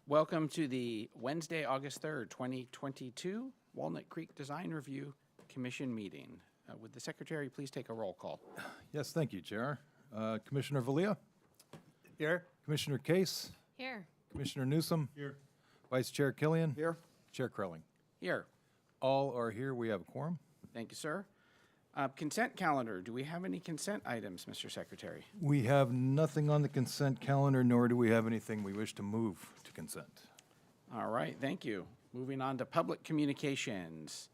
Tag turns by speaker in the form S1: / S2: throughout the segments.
S1: Welcome to the Wednesday, August 3rd, 2022 Walnut Creek Design Review Commission meeting. Would the secretary please take a roll call?
S2: Yes, thank you, Chair. Commissioner Valia?
S3: Here.
S2: Commissioner Case?
S4: Here.
S2: Commissioner Newsom?
S3: Here.
S2: Vice Chair Killian?
S3: Here.
S2: Chair Crowling?
S1: Here.
S2: All are here. We have a quorum.
S1: Thank you, sir. Consent calendar. Do we have any consent items, Mr. Secretary?
S2: We have nothing on the consent calendar, nor do we have anything we wish to move to consent.
S1: All right, thank you. Moving on to public communications.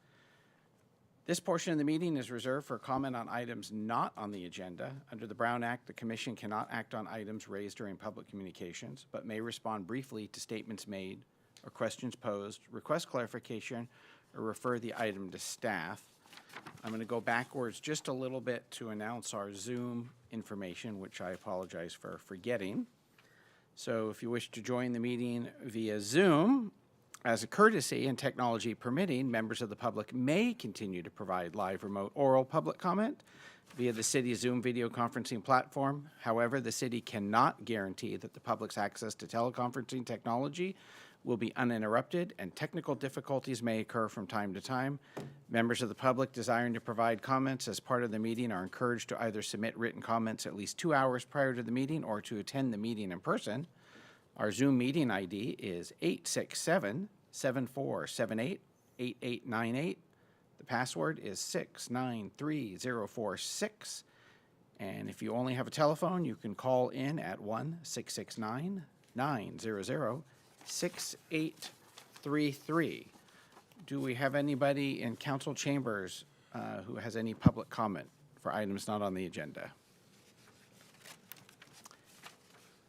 S1: This portion of the meeting is reserved for comment on items not on the agenda. Under the Brown Act, the Commission cannot act on items raised during public communications, but may respond briefly to statements made or questions posed, request clarification, or refer the item to staff. I'm going to go backwards just a little bit to announce our Zoom information, which I apologize for forgetting. So if you wish to join the meeting via Zoom, as a courtesy and technology permitting, members of the public may continue to provide live remote oral public comment via the city's Zoom video conferencing platform. However, the city cannot guarantee that the public's access to teleconferencing technology will be uninterrupted, and technical difficulties may occur from time to time. Members of the public desiring to provide comments as part of the meeting are encouraged to either submit written comments at least 2 hours prior to the meeting or to attend the meeting in person. Our Zoom meeting ID is 867-7478-8898. The password is 693046. And if you only have a telephone, you can call in at 1-669-900-6833. Do we have anybody in council chambers who has any public comment for items not on the agenda?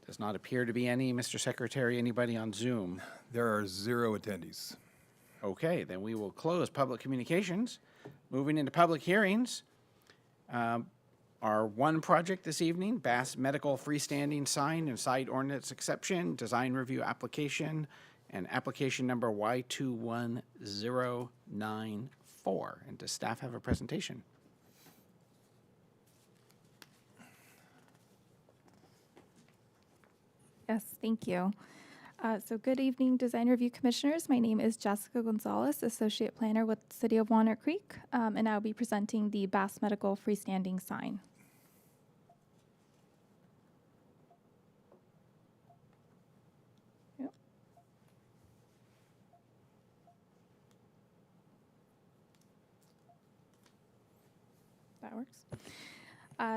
S1: Does not appear to be any. Mr. Secretary, anybody on Zoom?
S2: There are 0 attendees.
S1: Okay, then we will close public communications. Moving into public hearings. Our one project this evening, Bass Medical freestanding sign and side ordinance exception, design review application, and application number Y21094. And does staff have a presentation?
S4: Yes, thank you. So good evening, Design Review Commissioners. My name is Jessica Gonzalez, Associate Planner with the City of Walnut Creek, and I'll be presenting the Bass Medical freestanding sign. Yep. That works.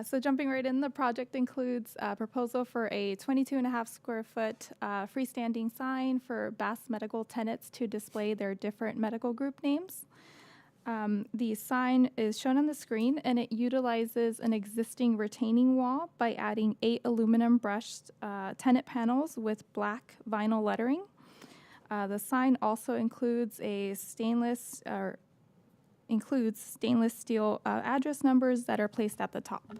S4: So jumping right in, the project includes a proposal for a 22.5 square foot freestanding sign for Bass Medical tenants to display their different medical group names. The sign is shown on the screen, and it utilizes an existing retaining wall by adding 8 aluminum brushed tenant panels with black vinyl lettering. The sign also includes stainless steel address numbers that are placed at the top.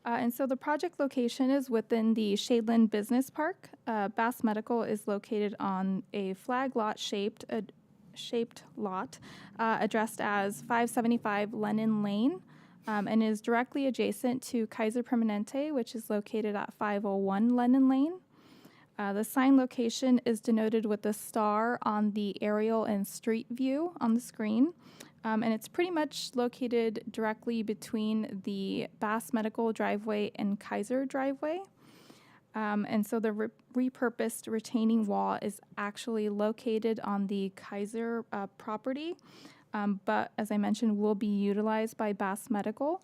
S4: And so the project location is within the Shadeland Business Park. Bass Medical is located on a flag lot shaped lot addressed as 575 Lennon Lane, and is directly adjacent to Kaiser Permanente, which is located at 501 Lennon Lane. The sign location is denoted with a star on the aerial and street view on the screen. And it's pretty much located directly between the Bass Medical driveway and Kaiser driveway. And so the repurposed retaining wall is actually located on the Kaiser property, but as I mentioned, will be utilized by Bass Medical.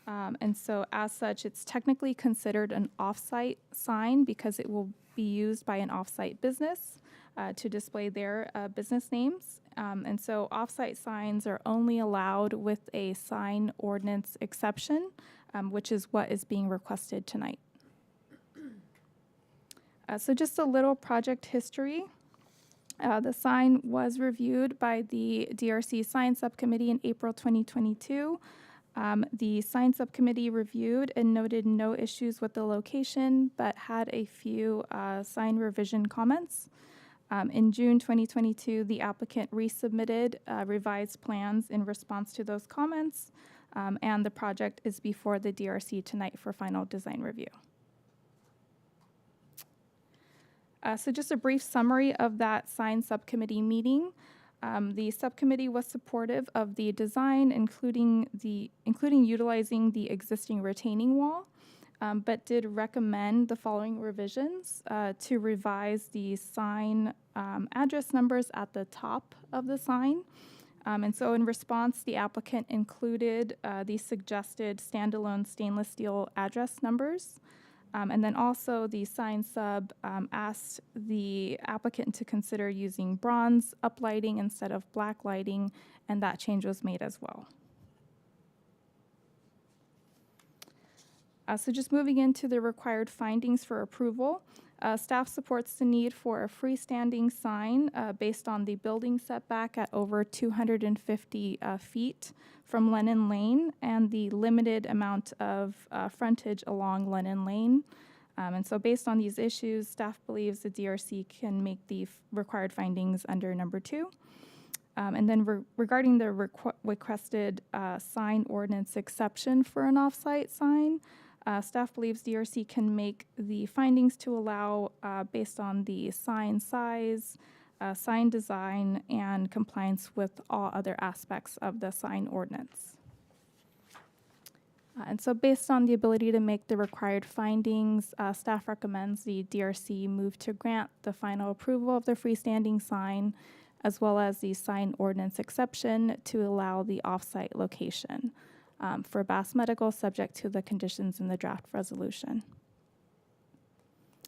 S4: And so as such, it's technically considered an off-site sign because it will be used by an off-site business to display their business names. And so off-site signs are only allowed with a sign ordinance exception, which is what is being requested tonight. So just a little project history. The sign was reviewed by the DRC Sign Subcommittee in April 2022. The sign subcommittee reviewed and noted no issues with the location, but had a few sign revision comments. In June 2022, the applicant resubmitted revised plans in response to those comments, and the project is before the DRC tonight for final design review. So just a brief summary of that sign subcommittee meeting. The subcommittee was supportive of the design, including utilizing the existing retaining wall, but did recommend the following revisions to revise the sign address numbers at the top of the sign. And so in response, the applicant included the suggested standalone stainless steel address numbers. And then also the sign sub asked the applicant to consider using bronze uplighting instead of black lighting, and that change was made as well. So just moving into the required findings for approval, staff supports the need for a freestanding sign based on the building setback at over 250 feet from Lennon Lane and the limited amount of frontage along Lennon Lane. And so based on these issues, staff believes the DRC can make the required findings under number 2. And then regarding the requested sign ordinance exception for an off-site sign, staff believes DRC can make the findings to allow based on the sign size, sign design, and compliance with all other aspects of the sign ordinance. And so based on the ability to make the required findings, staff recommends the DRC move to grant the final approval of the freestanding sign, as well as the sign ordinance exception to allow the off-site location for Bass Medical, subject to the conditions in the draft resolution.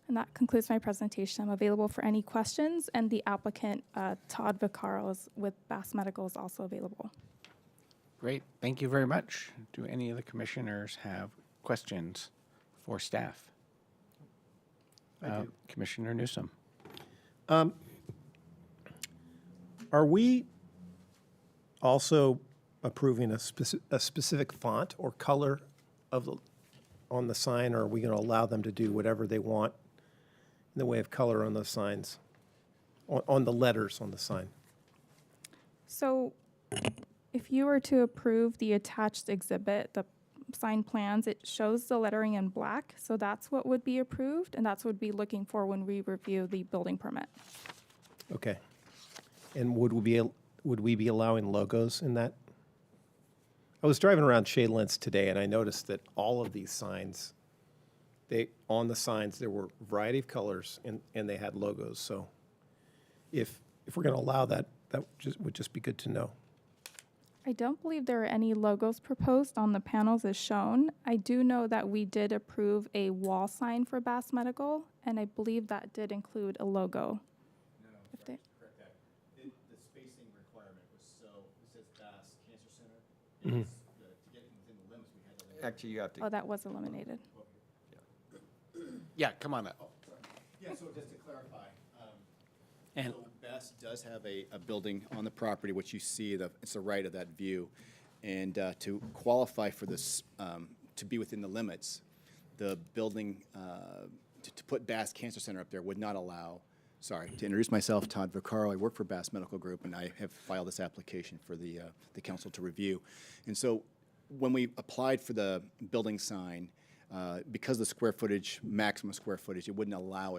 S4: And that concludes my presentation. I'm available for any questions, and the applicant, Todd Vaccaro, with Bass Medical, is also available.
S1: Great, thank you very much. Do any of the commissioners have questions for staff? Commissioner Newsom.
S3: Are we also approving a specific font or color on the sign, or are we going to allow them to do whatever they want in the way of color on those signs, on the letters on the sign?
S4: So if you were to approve the attached exhibit, the sign plans, it shows the lettering in black. So that's what would be approved, and that's what we'd be looking for when we review the building permit.
S3: Okay. And would we be allowing logos in that? I was driving around Shadelands today, and I noticed that all of these signs, on the signs there were a variety of colors, and they had logos. So if we're going to allow that, would just be good to know.
S4: I don't believe there are any logos proposed on the panels as shown. I do know that we did approve a wall sign for Bass Medical, and I believe that did include a logo. If they-
S5: Correct that. The spacing requirement was it says Bass Cancer Center. And to get within the limits, we had to.
S2: Actually, you have to.
S4: Oh, that was eliminated.
S1: Yeah, come on up.
S5: Yeah, so just to clarify,
S1: And
S5: so Bass does have a building on the property, which you see, it's the right of that view. And to qualify for this, to be within the limits, the building, to put Bass Cancer Center up there would not allow. Sorry, to introduce myself, Todd Vaccaro. I work for Bass Medical Group, and I have filed this application for the council to review. And so when we applied for the building sign, because the square footage, maximum square footage, it wouldn't allow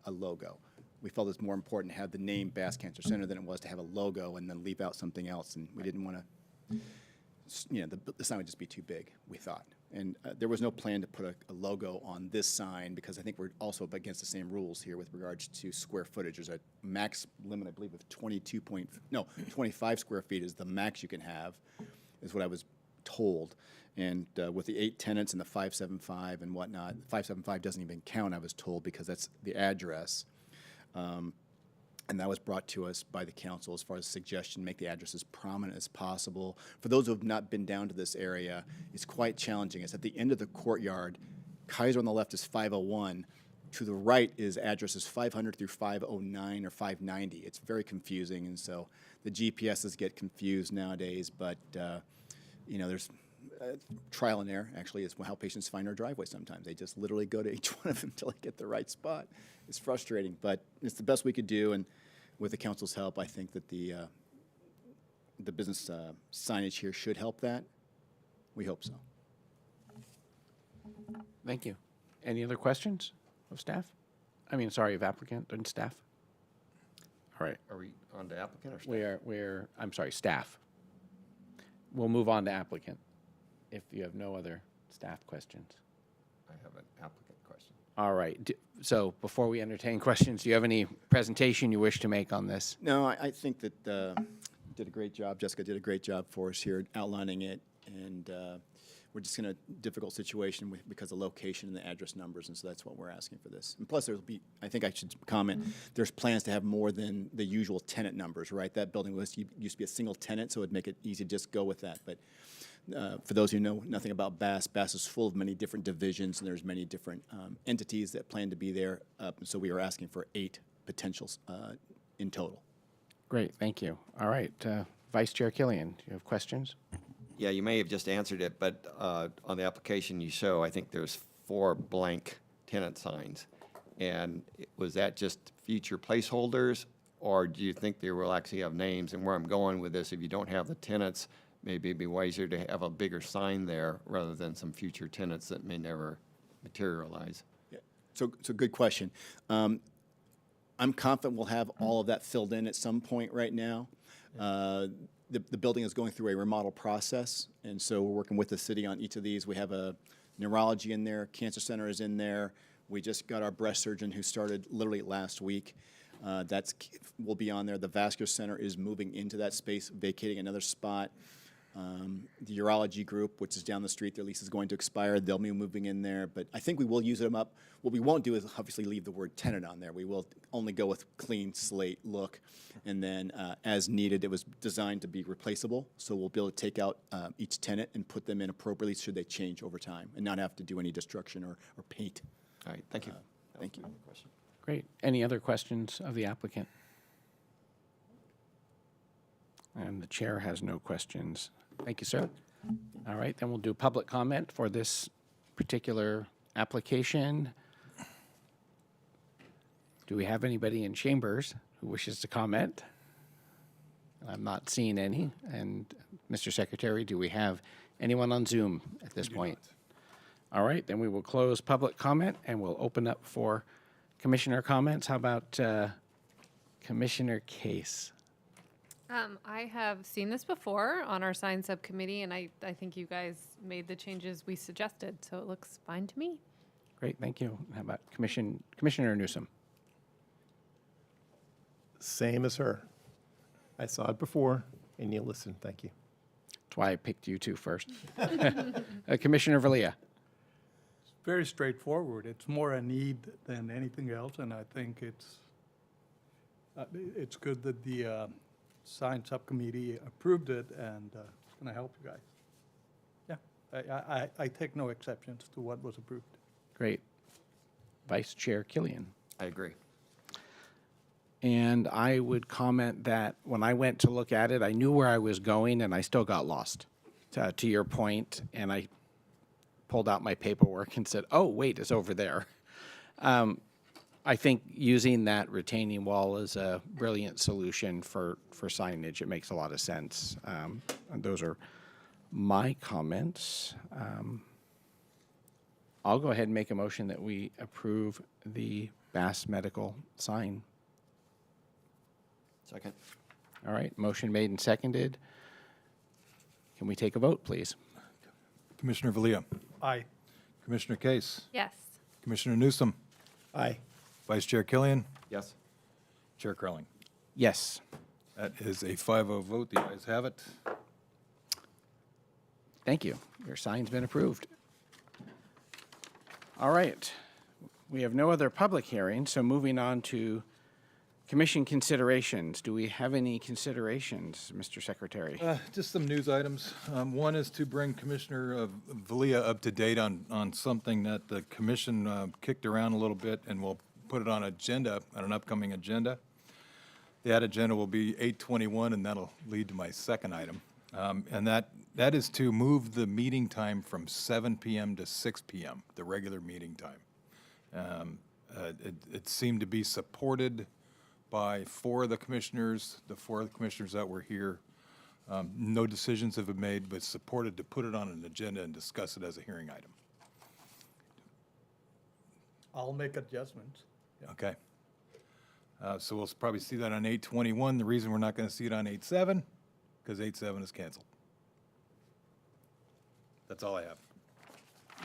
S5: a logo. We felt it's more important to have the name Bass Cancer Center than it was to have a logo and then leave out something else. And we didn't want to, the sign would just be too big, we thought. And there was no plan to put a logo on this sign because I think we're also up against the same rules here with regards to square footage. There's a max limit, I believe, of 25 square feet is the max you can have, is what I was told. And with the 8 tenants and the 575 and whatnot, 575 doesn't even count, I was told, because that's the address. And that was brought to us by the council as far as suggestion, make the address as prominent as possible. For those who have not been down to this area, it's quite challenging. It's at the end of the courtyard. Kaiser on the left is 501. To the right is addresses 500 through 509 or 590. It's very confusing, and so the GPSs get confused nowadays, but there's trial and error, actually, is how patients find our driveway sometimes. They just literally go to each one of them until they get the right spot. It's frustrating, but it's the best we could do, and with the council's help, I think that the business signage here should help that. We hope so.
S1: thank you. Any other questions of staff? of applicant and staff? All right,
S6: Are we on the applicant or staff?
S1: I'm sorry, staff. We'll move on to applicant if you have no other staff questions.
S6: I have an applicant question.
S1: All right, so before we entertain questions, do you have any presentation you wish to make on this?
S5: No, I think that did a great job. Jessica did a great job for us here outlining it, and we're just in a difficult situation because of location and the address numbers, and so that's what we're asking for this. And plus, there'll be, I think I should comment, there's plans to have more than the usual tenant numbers, right? That building used to be a single tenant, so it'd make it easy to just go with that. But for those who know nothing about Bass, Bass is full of many different divisions, and there's many different entities that plan to be there. So we are asking for 8 potentials in total.
S1: Great, thank you. All right, Vice Chair Killian, do you have questions?
S6: Yeah, you may have just answered it, but on the application you show, I think there's 4 blank tenant signs. And was that just future placeholders, or do you think they will actually have names? And where I'm going with this, if you don't have the tenants, maybe it'd be wiser to have a bigger sign there rather than some future tenants that may never materialize.
S5: Yeah. So good question. I'm confident we'll have all of that filled in at some point right now. The building is going through a remodel process, and so we're working with the city on each of these. We have a neurology in there, cancer center is in there. We just got our breast surgeon who started literally last week. Will be on there. The vascular center is moving into that space, vacating another spot. The urology group, which is down the street, their lease is going to expire. They'll be moving in there, but I think we will use them up. What we won't do is obviously leave the word tenant on there. We will only go with clean slate look, and then as needed, it was designed to be replaceable, so we'll be able to take out each tenant and put them in appropriately should they change over time, and not have to do any destruction or paint.
S6: All right, thank you.
S5: Thank you.
S6: Question.
S1: Great. Any other questions of the applicant? And the chair has no questions. Thank you, sir. All right, then we'll do public comment for this particular application. Do we have anybody in chambers who wishes to comment? I'm not seeing any. And Mr. Secretary, do we have anyone on Zoom at this point? All right, then we will close public comment and we'll open up for commissioner comments. How about Commissioner Case?
S7: I have seen this before on our sign subcommittee, and I think you guys made the changes we suggested, so it looks fine to me.
S1: Great, thank you. How about Commissioner Newsom?
S3: Same as her. I saw it before, and you listened. Thank you.
S1: That's why I picked you two first. Commissioner Valia?
S8: Very straightforward. It's more a need than anything else, and I think it's good that the sign subcommittee approved it, and it's going to help you guys. Yeah, I take no exceptions to what was approved.
S1: Great. Vice Chair Killian?
S6: I agree.
S1: And I would comment that when I went to look at it, I knew where I was going, and I still got lost, to your point, and I pulled out my paperwork and said, oh, wait, it's over there. I think using that retaining wall is a brilliant solution for signage. It makes a lot of sense. And those are my comments. I'll go ahead and make a motion that we approve the Bass Medical sign.
S6: Second.
S1: All right, motion made and seconded. Can we take a vote, please?
S2: Commissioner Valia,
S8: Aye.
S2: Commissioner Case,
S7: Yes.
S2: Commissioner Newsom,
S3: Aye.
S2: Vice Chair Killian,
S6: Yes.
S2: Chair Curling.
S1: Yes.
S2: That is a 5-0 vote. The ayes have it.
S1: Thank you. Your sign's been approved. All right. We have no other public hearings, so moving on to commission considerations. Do we have any considerations, Mr. Secretary?
S2: Just some news items. One is to bring Commissioner Valia up to date on something that the commission kicked around a little bit, and we'll put it on an upcoming agenda. That agenda will be 8:21, and that'll lead to my second item. And that is to move the meeting time from 7 p.m. to 6 p.m., the regular meeting time. It seemed to be supported by 4 of the commissioners, the 4 of the commissioners that were here. No decisions have been made, but supported to put it on an agenda and discuss it as a hearing item.
S8: I'll make adjustments.
S2: Okay. So we'll probably see that on 8/21. The reason we're not going to see it on 8/7, because 8/7 is canceled. That's all I have.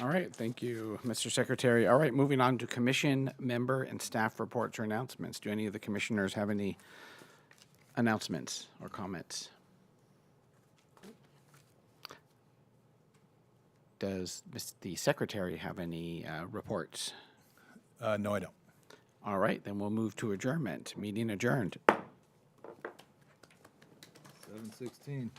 S1: All right, thank you, Mr. Secretary. All right, moving on to commission member and staff reports or announcements. Do any of the commissioners have any announcements or comments? Does the secretary have any reports?
S2: No, I don't.
S1: All right, then we'll move to adjournment. Meeting adjourned.
S2: 7:16.